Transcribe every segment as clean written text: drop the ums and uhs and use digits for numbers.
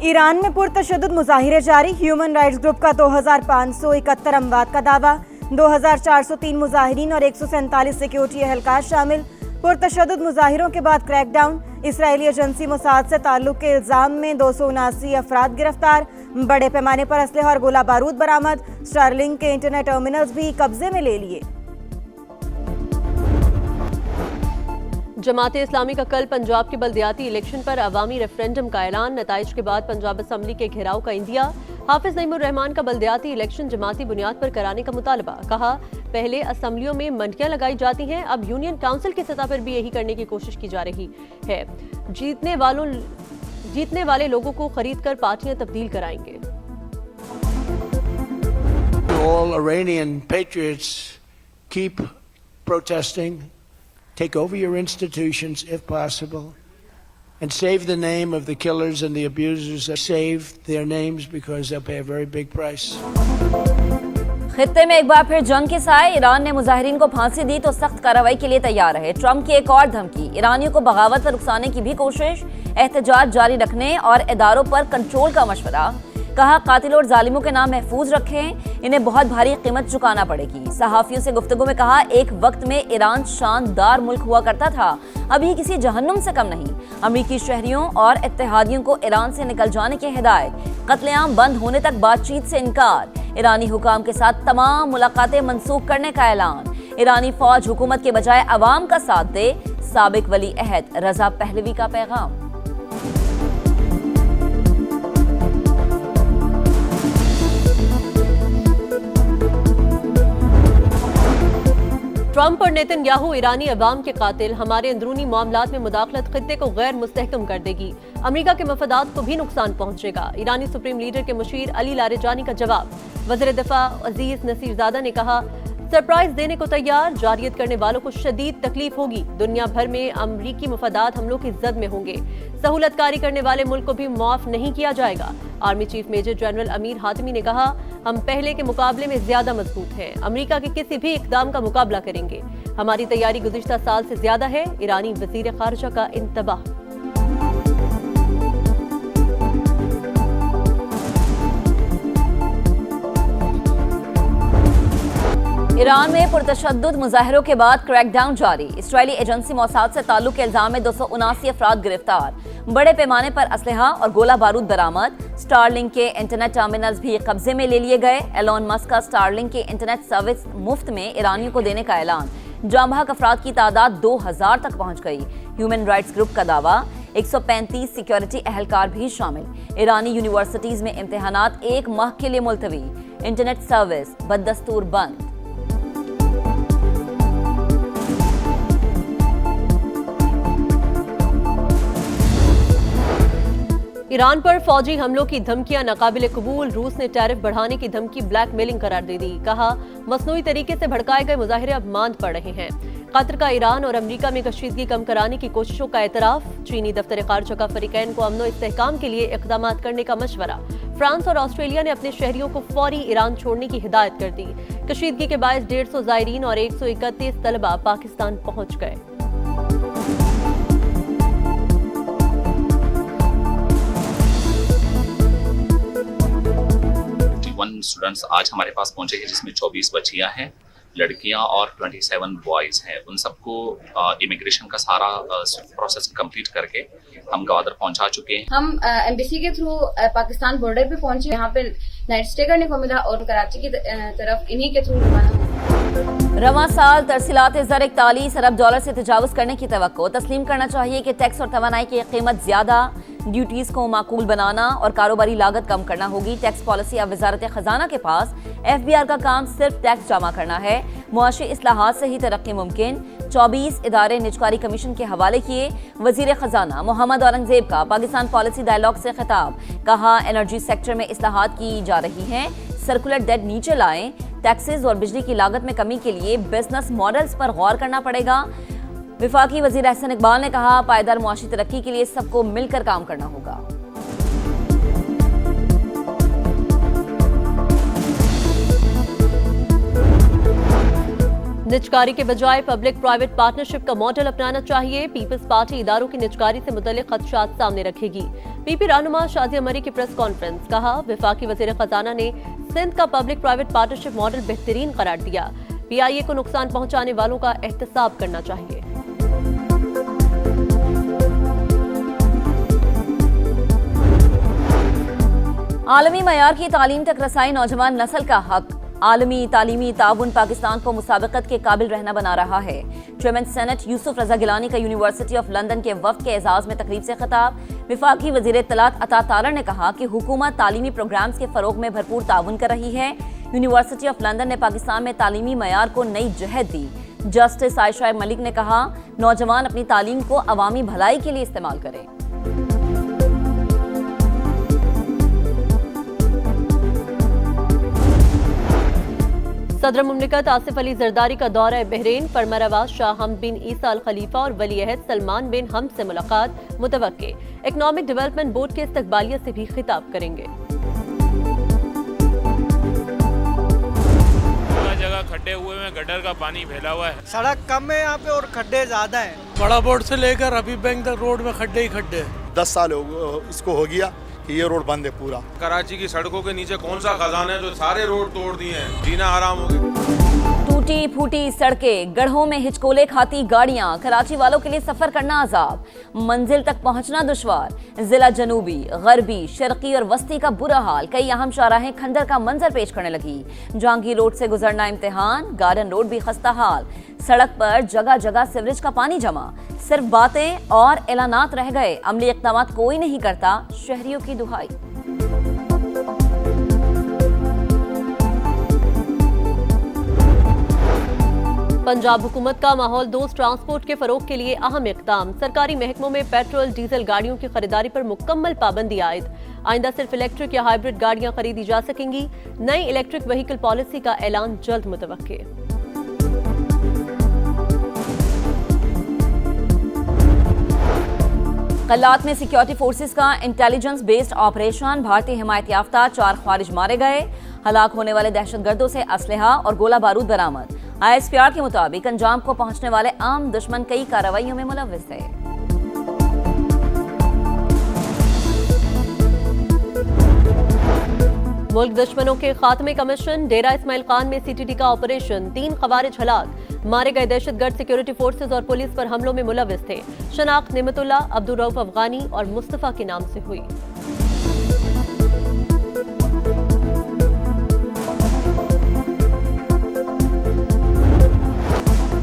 Iran में पुरतशद्दुद मुजाहिरे जारी। Human rights group का 2571 अमवात का दावा। 2403 मुजाहिरीन और 147 सिक्योरिटी एहलकार शामिल। पुरतशद्दुद मुजाहिरों के बाद क्रैकडाउन। इसराइली एजेंसी मोसाद से ताल्लुक के इल्जाम में 279 अफराद गिरफ्तार। बड़े पैमाने पर असलहा और गोला बारूद बरामद। स्टारलिंक के इंटरनेट टर्मिनल्स भी कब्जे में ले लिए। जमात इस्लामी का कल पंजाब के बल्दियाती इलेक्शन पर अवामी रेफरेंडम का ऐलान। नताइज के बाद पंजाब असम्बली के घेराव का इंदिया। हाफिज नईमुर रहमान का बल्दियाती इलेक्शन जमाती बुनियाद पर कराने का मुतालबा। कहा, पहले असम्बलियों में मंडियां लगाई जाती हैं, अब यूनियन काउंसिल की सतह पर भी यही करने की कोशिश की जा रही है। जीतने वाले लोगों को खरीद कर पार्टियां तब्दील कराएंगे। All Iranian patriots keep protesting. Take over your institutions if possible, and save the name of the killers and the abusers. Save their names because they'll pay a very big price. खित्ते में एक बार फिर जंग के साए। Iran ने मुजाहिरीन को फांसी दी तो सख्त कार्रवाई के लिए तैयार रहे। ट्रंप की एक और धमकी। ईरानियों को बगावत पर उकसाने की भी कोशिश। एहतजाज जारी रखने और इदारों पर कंट्रोल का मशवरा। कहा, कातिलों और जालिमों के नाम महफूज रखें, इन्हें बहुत भारी कीमत चुकाना पड़ेगी। सहाफियों से गुफ्तगू में कहा, एक वक्त में ईरान शानदार मुल्क हुआ करता था, अब ये किसी जहन्नुम से कम नहीं। अमरीकी शहरियों और इत्तेहादियों को ईरान से निकल जाने की हिदायत। कत्लेआम बंद होने तक बातचीत से इनकार। ईरानी हुकाम के साथ तमाम मुलाकातें मनसूख करने का ऐलान। ईरानी फौज हुकूमत के बजाय अवाम का साथ दे। साबिक वली अहद रजा पहलवी का पैगाम। ट्रंप और नेतन्याहू ईरानी अवाम के कातिल। हमारे अंदरूनी मामलात में मुदाखलत खित्ते को गैर मुस्तहकम कर देगी। अमेरिका के मफादात को भी नुकसान पहुंचेगा। ईरानी सुप्रीम लीडर के मुशीर अली लारेजानी का जवाब। वज़ीर दिफा अजीज नसीरजादा ने कहा, सरप्राइज देने को तैयार। जारियत करने वालों को शदीद तकलीफ होगी। दुनिया भर में अमरीकी मफादात हमलों की जद में होंगे। सहूलतकारी करने वाले मुल्क को भी माफ नहीं किया जाएगा। Army chief major general Amir हातिमी ने कहा, हम पहले के मुकाबले में ज्यादा मजबूत हैं। अमेरिका के किसी भी इकदाम का मुकाबला करेंगे। हमारी तैयारी गुज़िश्ता साल से ज्यादा है। ईरानी वजीर खारजा का इंतबाह। ईरान में पुरतशद्दुद मुजाहिरों के बाद क्रैकडाउन जारी। इसराइली एजेंसी मोसाद से ताल्लुक के इल्जाम में 279 अफराद गिरफ्तार। बड़े पैमाने पर असलहा और गोला बारूद बरामद। स्टारलिंक के इंटरनेट टर्मिनल्स भी कब्जे में ले लिए गए। एलोन मस्क का स्टारलिंक के इंटरनेट सर्विस मुफ्त में ईरानियों को देने का ऐलान। जांबहक अफराद की तादाद 2000 तक पहुंच गई। ह्यूमन राइट्स ग्रुप का दावा। 135 सिक्योरिटी एहलकार भी शामिल। ईरानी यूनिवर्सिटीज में इम्तिहानात 1 माह के लिए मुलतवी। इंटरनेट सर्विस बदस्तूर बंद। ईरान पर फौजी हमलों की धमकियां नाकाबिले कबूल। रूस ने टैरिफ बढ़ाने की धमकी ब्लैकमेलिंग करार दे दी। कहा, मसनूई तरीके से भड़काए गए मुजाहिरे अब मांद पड़ रहे हैं। कतर का ईरान और अमेरिका में कशीदगी कम कराने की कोशिशों का एतराफ। चीनी दफ्तर खारजा का फरीकैन को अमन इस्तेहकाम के लिए इक़दाम करने का मशवरा। फ्रांस और ऑस्ट्रेलिया ने अपने शहरियों को फौरी ईरान छोड़ने की हिदायत कर दी। कशीदगी के बायस 150 ज़ायरीन और 131 तलबा पाकिस्तान पहुंच गए। स्टूडेंट्स आज हमारे पास पहुंचे हैं, जिसमें 24 बच्चियां हैं, लड़कियां और 27 बॉयज हैं। उन सबको इमिग्रेशन का सारा प्रोसेस कंप्लीट करके हम गवादर पहुंचा चुके हैं। हम एम्बेसी के थ्रू पाकिस्तान बॉर्डर पे पहुंचे। यहाँ पे नाइट स्टे करने को मिला और कराची की तरफ इन्हीं के थ्रू रवाना। रवां साल तरसीलात ज़र 41 अरब डॉलर से तजावुज करने की तवक्को। तस्लीम करना चाहिए कि टैक्स और तवानाई की कीमत ज्यादा, ड्यूटीज को माकूल बनाना और कारोबारी लागत कम करना होगी। टैक्स पॉलिसी अब वजारत खजाना के पास। FBR का काम सिर्फ टैक्स जमा करना है। मुआशी इस्लाहात से ही तरक्की मुमकिन। 24 इदारे निजकारी कमीशन के हवाले किए। वजीर खजाना मोहम्मद औरंगजेब का पाकिस्तान पॉलिसी डायलॉग से खिताब। कहा, एनर्जी सेक्टर में इस्लाहात की जा रही हैं। सर्कुलर डेट नीचे लाएं। टैक्सेस और बिजली की लागत में कमी के लिए बिजनेस मॉडल्स पर गौर करना पड़ेगा। विफाकी वजीर एहसन इकबाल ने कहा, पायदार मुआशी तरक्की के लिए सबको मिलकर काम करना होगा। निजकारी के बजाय पब्लिक प्राइवेट पार्टनरशिप का मॉडल अपनाना चाहिए। पीपल्स पार्टी इदारों की निजकारी से मुतल्लिक खदशात सामने रखेगी। पीपी रहनुमा शादिया मरी की प्रेस कॉन्फ्रेंस, कहा वफाकी वजीर खजाना ने सिंध का पब्लिक प्राइवेट पार्टनरशिप मॉडल बेहतरीन करार दिया। PIA को नुकसान पहुंचाने वालों का एहतसाब करना चाहिए। आलमी मयार की तालीम तक रसाई नौजवान नस्ल का हक। आलमी तालीमी ताउन पाकिस्तान को मुसाबकत के काबिल रहना बना रहा है। चेयरमैन सेनेट यूसुफ रजा गिलानी का यूनिवर्सिटी ऑफ लंदन के वफ्द के एजाज में तकरीब से खिताब। विफाकी वजीर इत्तलात अता तारड़ ने कहा कि हुकूमत तालीमी प्रोग्राम्स के फरोग में भरपूर ताउन कर रही है। यूनिवर्सिटी ऑफ लंदन ने पाकिस्तान में तालीमी मयार को नई जहत दी। जस्टिस आयशा मलिक ने कहा नौजवान अपनी तालीम को अवामी भलाई के लिए इस्तेमाल करें। सदर मुमलिकत आसिफ अली जरदारी का दौरा बहरीन। फरमारवा शाह हमद बिन ईसा अल खलीफा और वली अहद सलमान बिन हमद से मुलाकात मुतवक्के। इकनॉमिक डेवलपमेंट बोर्ड के इस्तकबालिया से भी खिताब करेंगे। जगह खड्डे हुए में गटर का पानी फैला हुआ है। सड़क कम है यहाँ पे और खड्डे ज्यादा हैं। बड़ा बोर्ड से लेकर हबीब बैंक तक रोड में खड्डे ही खड्डे। 10 साल इसको हो गया कि ये रोड बंद है पूरा। कराची की सड़कों के नीचे कौन सा खजाना है जो सारे रोड तोड़ दिए हैं, जीना हराम हो गया। टूटी फूटी सड़कें, गढ़ों में हिचकोले खाती गाड़ियां, कराची वालों के लिए सफर करना अजाब, मंजिल तक पहुंचना दुश्वार। जिला जनूबी, गरबी, शर्की और वस्ती का बुरा हाल। कई अहम शाहराहें खंडर का मंजर पेश करने लगी। जहांगीर रोड से गुजरना इम्तिहान, गार्डन रोड भी खस्ता हाल। सड़क पर जगह जगह सीवरेज का पानी जमा। सिर्फ बातें और ऐलानात रह गए, अमली इक़दाम कोई नहीं करता, शहरियों की दुहाई। पंजाब हुकूमत का माहौल दोस्त ट्रांसपोर्ट के फरोग के लिए अहम इक़दाम। सरकारी महकमों में पेट्रोल डीजल गाड़ियों की खरीदारी पर मुकम्मल पाबंदी आयद। आइंदा सिर्फ इलेक्ट्रिक या हाइब्रिड गाड़ियां खरीदी जा सकेंगी। नई इलेक्ट्रिक व्हीकल पॉलिसी का ऐलान जल्द मुतवक्के। कल्लात में सिक्योरिटी फोर्सेस का इंटेलिजेंस बेस्ड ऑपरेशन। भारतीय हिमायत याफ्ता 4 ख्वारिज मारे गए। हलाक होने वाले दहशतगर्दों से असलहा और गोला बारूद बरामद। ISPR के मुताबिक अंजाम को पहुंचने वाले आम दुश्मन कई कार्रवाइयों में मुलव्विस थे। मुल्क दुश्मनों के खात्मे का मिशन। डेरा इस्माइल खान में CTT का ऑपरेशन। 3 ख़वारिज हलाक। मारे गए दहशतगर्द सिक्योरिटी फोर्सेज और पुलिस पर हमलों में मुलव्विस थे। शनाख्त निमतुल्ला, अब्दुल रऊफ अफगानी और मुस्तफ़ा के नाम से हुई।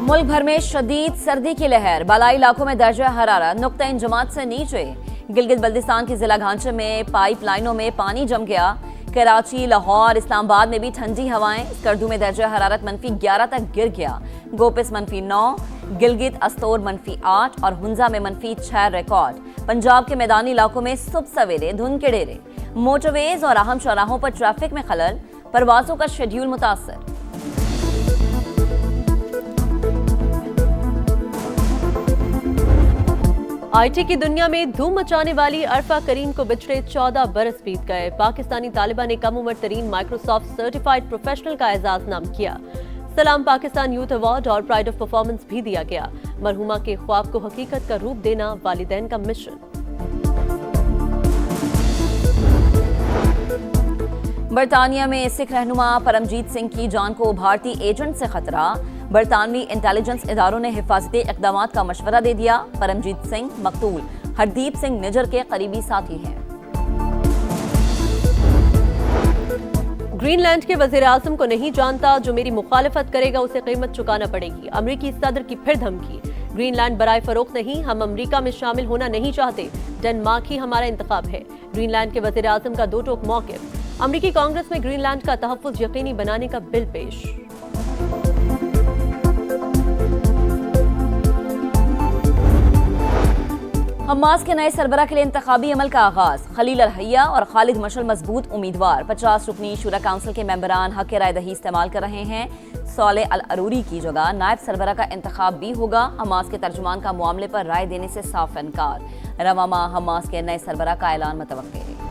मुल्क भर में शदीद सर्दी की लहर। बालाई इलाकों में दर्जा हरारत नुक्ता इंजमात से नीचे। गिलगित बल्दिस्तान की जिला घांचे में पाइप लाइनों में पानी जम गया। कराची, लाहौर, इस्लामाबाद में भी ठंडी हवाएं। स्कर्दू में दर्जा हरारत -11 तक गिर गया। गोपिस -9, गिलगित अस्तोर -8 और हुंजा में -6 रिकॉर्ड। पंजाब के मैदानी इलाकों में सुबह सवेरे धुंध के डेरे। मोटरवेज और अहम चौराहों पर ट्रैफिक में खलल। परवाजों का शेड्यूल मुतासर। IT की दुनिया में धूम मचाने वाली अरफा करीम को बिछड़े 14 बरस बीत गए। पाकिस्तानी तालिबा ने कम उम्र तरीन माइक्रोसॉफ्ट सर्टिफाइड प्रोफेशनल का एजाजनाम किया। सलाम पाकिस्तान यूथ अवार्ड और प्राइड ऑफ परफॉर्मेंस भी दिया गया। मरहुमा के ख्वाब को हकीकत का रूप देना वालिदैन का मिशन। बरतानिया में सिख रहनुमा परमजीत सिंह की जान को भारतीय एजेंट से खतरा। बरतानवी इंटेलिजेंस इदारों ने हिफाजती इक़दाम का मशवरा दे दिया। परमजीत सिंह मकतूल हरदीप सिंह निजर के करीबी साथी हैं। ग्रीनलैंड के वज़ीर आज़म को नहीं जानता, जो मेरी मुखालिफत करेगा उसे कीमत चुकाना पड़ेगी। अमरीकी सदर की फिर धमकी। ग्रीनलैंड बराए फरोख्त नहीं, हम अमरीका में शामिल होना नहीं चाहते। डेनमार्क ही हमारा इंतखाब है। ग्रीनलैंड के वज़ीर आज़म का 2 टोक मौक़िफ़। अमरीकी कांग्रेस में ग्रीनलैंड का तहफ़्फ़ुज़ यकीनी बनाने का बिल पेश। हमास के नए सरबरा के लिए इंतखाबी अमल का आगाज। खलील अल-हैया और खालिद मशल मजबूत उम्मीदवार। 50 रुकनी शुरा काउंसिल के मेंबरान हक राय दही इस्तेमाल कर रहे हैं। साले अल-अरूरी की जगह नायब सरबरा का इंतखाब भी होगा। हमास के तर्जुमान का मामले पर राय देने से साफ इनकार। रवा माह हमास के नए सरबरा का ऐलान मुतवक्के है।